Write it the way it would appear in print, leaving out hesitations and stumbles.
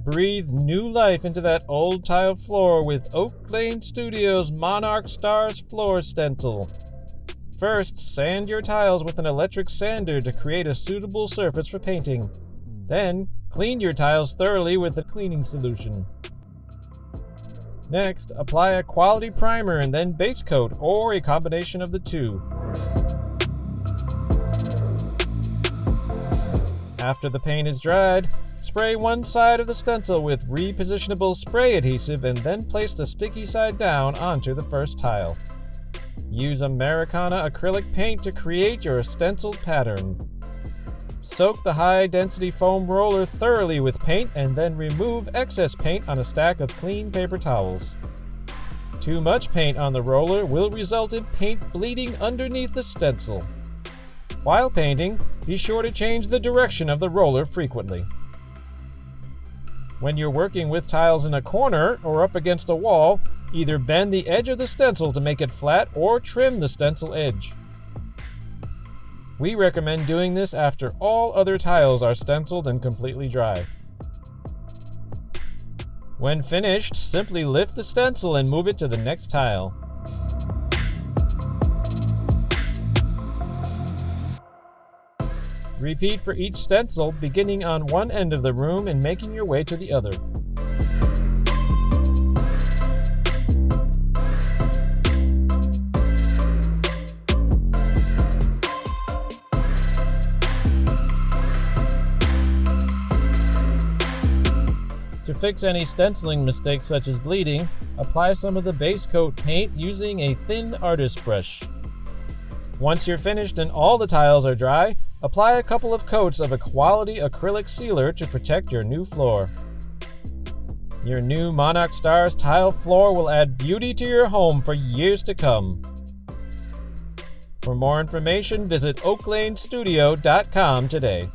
Breathe new life into that old tile floor with Oak Lane Studios' Monarch Stars Floor Stencil. First, sand your tiles with an electric sander to create a suitable surface for painting. Then, clean your tiles thoroughly with a cleaning solution. Next, apply a quality primer and then base coat, or a combination of the two. After the paint is dried, spray one side of the stencil with repositionable spray adhesive and then place the sticky side down onto the first tile. Use Americana acrylic paint to create your stenciled pattern. Soak the high-density foam roller thoroughly with paint and then remove excess paint on a stack of clean paper towels. Too much paint on the roller will result in paint bleeding underneath the stencil. While painting, be sure to change the direction of the roller frequently. When you're working with tiles in a corner or up against a wall, either bend the edge of the stencil to make it flat or trim the stencil edge. We recommend doing this after all other tiles are stenciled and completely dry. When finished, simply lift the stencil and move it to the next tile. Repeat for each stencil, beginning on one end of the room and making your way to the other. To fix any stenciling mistakes such as bleeding, apply some of the base coat paint using a thin artist brush. Once you're finished and all the tiles are dry, apply a couple of coats of a quality acrylic sealer to protect your new floor. Your new Monarch Stars tile floor will add beauty to your home for years to come. For more information, visit oaklanestudio.com today.